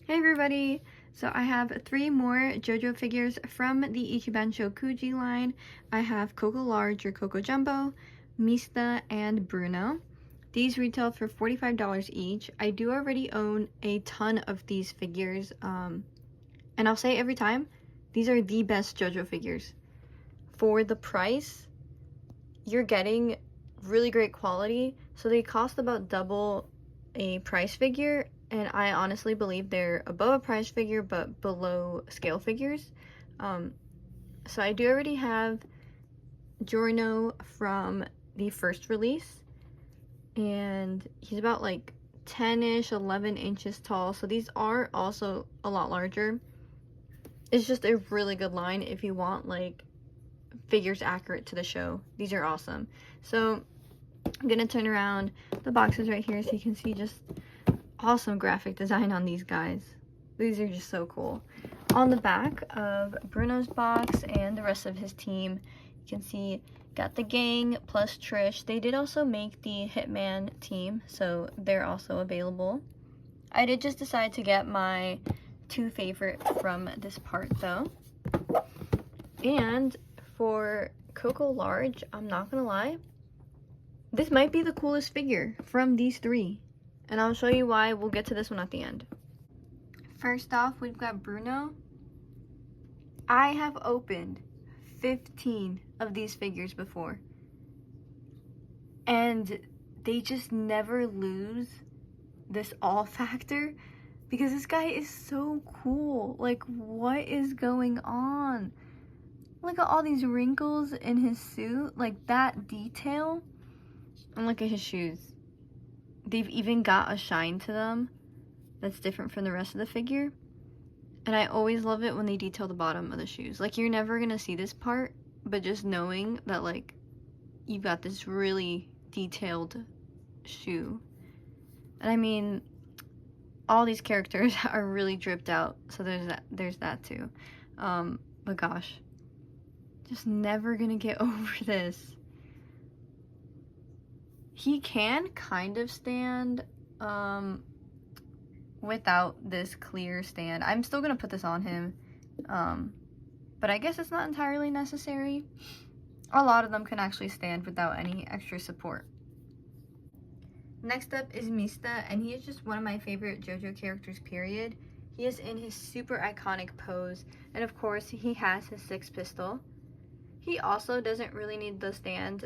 Hey everybody! So I have 3 more Jojo figures from the Ichibansho Kuji line. I have Coco Large or Coco Jumbo, Mista, and Bruno. These retail for $45 each. I do already own a ton of these figures, and I'll say every time, these are the best Jojo figures. For the price, you're getting really great quality, so they cost about double a price figure, and I honestly believe they're above a price figure but below scale figures. So I do already have Giorno from the first release, and he's about like 10-ish, 11 inches tall, so these are also a lot larger. It's just a really good line if you want like figures accurate to the show. These are awesome. So I'm gonna turn around the boxes right here so you can see just awesome graphic design on these guys. These are just so cool. On the back of Bruno's box and the rest of his team, you can see got the gang plus Trish. They did also make the Hitman team, so they're also available. I did just decide to get my 2 favorite from this part though. And for Coco Large, I'm not gonna lie, this might be the coolest figure from these 3. And I'll show you why. We'll get to this one at the end. First off, we've got Bruno. I have opened 15 of these figures before, and they just never lose this awe factor because this guy is so cool. Like, what is going on? Look at all these wrinkles in his suit, like that detail. And look at his shoes. They've even got a shine to them that's different from the rest of the figure. And I always love it when they detail the bottom of the shoes. Like, you're never gonna see this part, but just knowing that, like, you've got this really detailed shoe. And I mean, all these characters are really dripped out, so there's that too. But gosh, just never gonna get over this. He can kind of stand without this clear stand. I'm still gonna put this on him, but I guess it's not entirely necessary. A lot of them can actually stand without any extra support. Next up is Mista, and he is just one of my favorite Jojo characters, period. He is in his super iconic pose, and of course he has his 6 pistol. He also doesn't really need the stand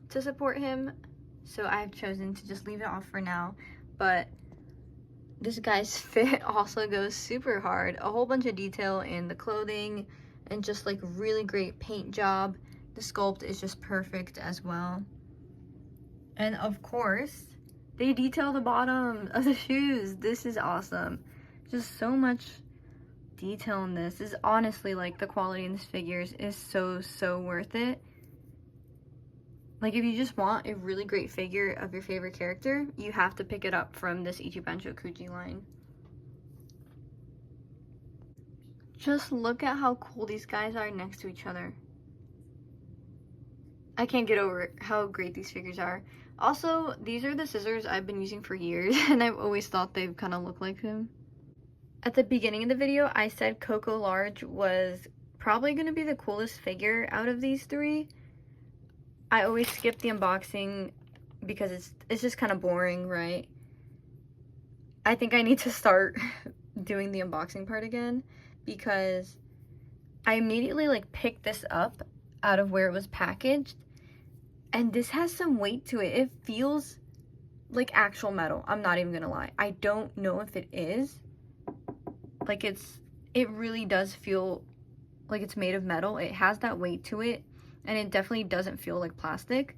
to support him, so I've chosen to just leave it off for now. But this guy's fit also goes super hard. A whole bunch of detail in the clothing and just like really great paint job. The sculpt is just perfect as well. And of course, they detail the bottom of the shoes. This is awesome. Just so much detail in this. This is honestly, like, the quality in these figures is so worth it. Like, if you just want a really great figure of your favorite character, you have to pick it up from this Ichibansho Kuji line. Just look at how cool these guys are next to each other. I can't get over how great these figures are. Also, these are the scissors I've been using for years, and I've always thought they've kind of looked like him. At the beginning of the video, I said Coco Large was probably going to be the coolest figure out of these 3. I always skip the unboxing because it's just kind of boring, right? I think I need to start doing the unboxing part again because I immediately like picked this up out of where it was packaged, and this has some weight to it. It feels like actual metal. I'm not even gonna lie. I don't know if it is. Like, it really does feel like it's made of metal. It has that weight to it. And it definitely doesn't feel like plastic.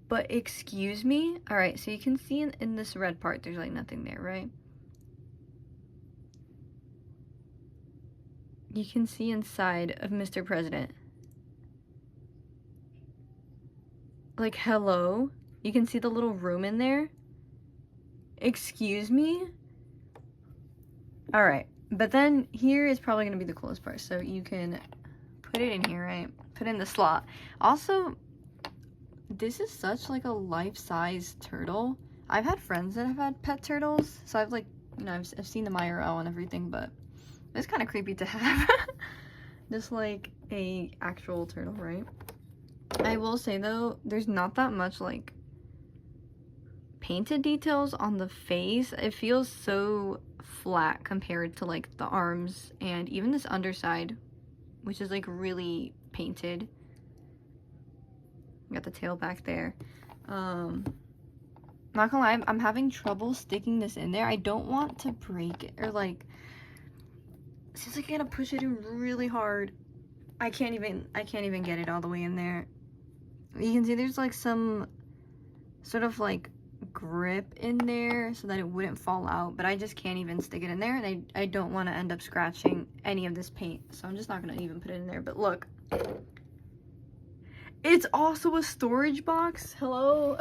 But excuse me. Alright, so you can see in this red part, there's like nothing there, right? You can see inside of Mr. President. Like, hello? You can see the little room in there. Excuse me? Alright, but then here is probably going to be the coolest part. So you can put it in here, right? Put in the slot. Also, this is such like a life-size turtle. I've had friends that have had pet turtles, so I've like You know, I've seen them IRL and everything, but it's kind of creepy to have. Just like a actual turtle, right? I will say though, there's not that much like painted details on the face. It feels so flat compared to like the arms and even this underside, which is like really painted. Got the tail back there. Not gonna lie, I'm having trouble sticking this in there. I don't want to break it, or like, it seems like I gotta push it in really hard. I can't even get it all the way in there. You can see there's like some sort of like grip in there so that it wouldn't fall out, but I just can't even stick it in there, and I don't want to end up scratching any of this paint, so I'm just not gonna even put it in there. But look, it's also a storage box. Hello.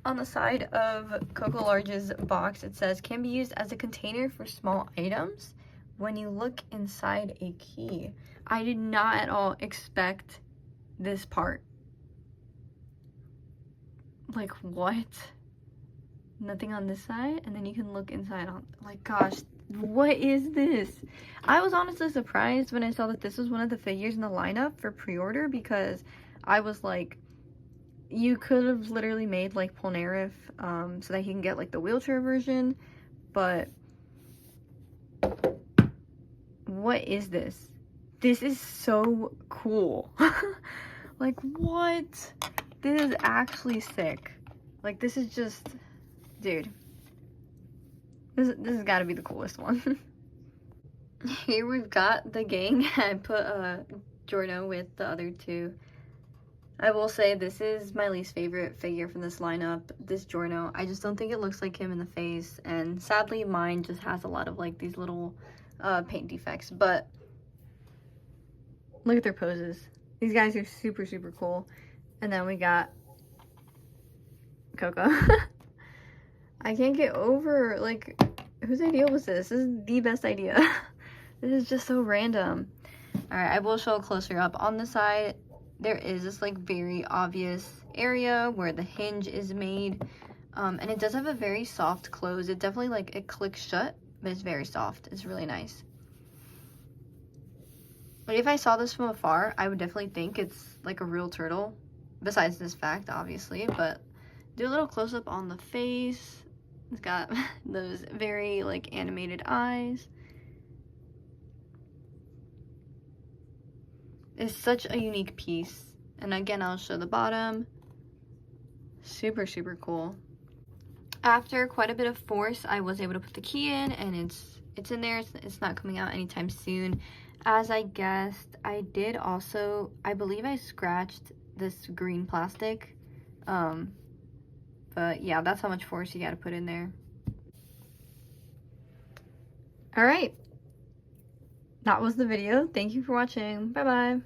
On the side of Coco Large's box, it says, can be used as a container for small items when you look inside a key. I did not at all expect this part. Like, what? Nothing on this side, and then you can look inside on, like, gosh, what is this? I was honestly surprised when I saw that this was one of the figures in the lineup for pre-order, because I was like, you could have literally made like Polnareff so that he can get like the wheelchair version, but what is this? This is so cool. Like, what? This is actually sick. Like, this is just, dude, this has got to be the coolest one. Here we've got the gang. I put Giorno with the other two. I will say this is my least favorite figure from this lineup, this Giorno. I just don't think it looks like him in the face, and sadly mine just has a lot of like these little paint defects, but look at their poses. These guys are super, super cool. And then we got Coco. I can't get over, like, whose idea was this? This is the best idea. This is just so random. Alright, I will show a closer up. On the side, there is this like very obvious area where the hinge is made, and it does have a very soft close. It definitely, like, it clicks shut, but it's very soft. It's really nice. But if I saw this from afar, I would definitely think it's like a real turtle, besides this fact, obviously. But do a little close-up on the face. It's got those very like animated eyes. It's such a unique piece. And again, I'll show the bottom. Super, super cool. After quite a bit of force, I was able to put the key in, and it's in there. It's not coming out anytime soon. As I guessed, I did also, I believe I scratched this green plastic. But yeah, that's how much force you gotta put in there. Alright. That was the video. Thank you for watching. Bye-bye.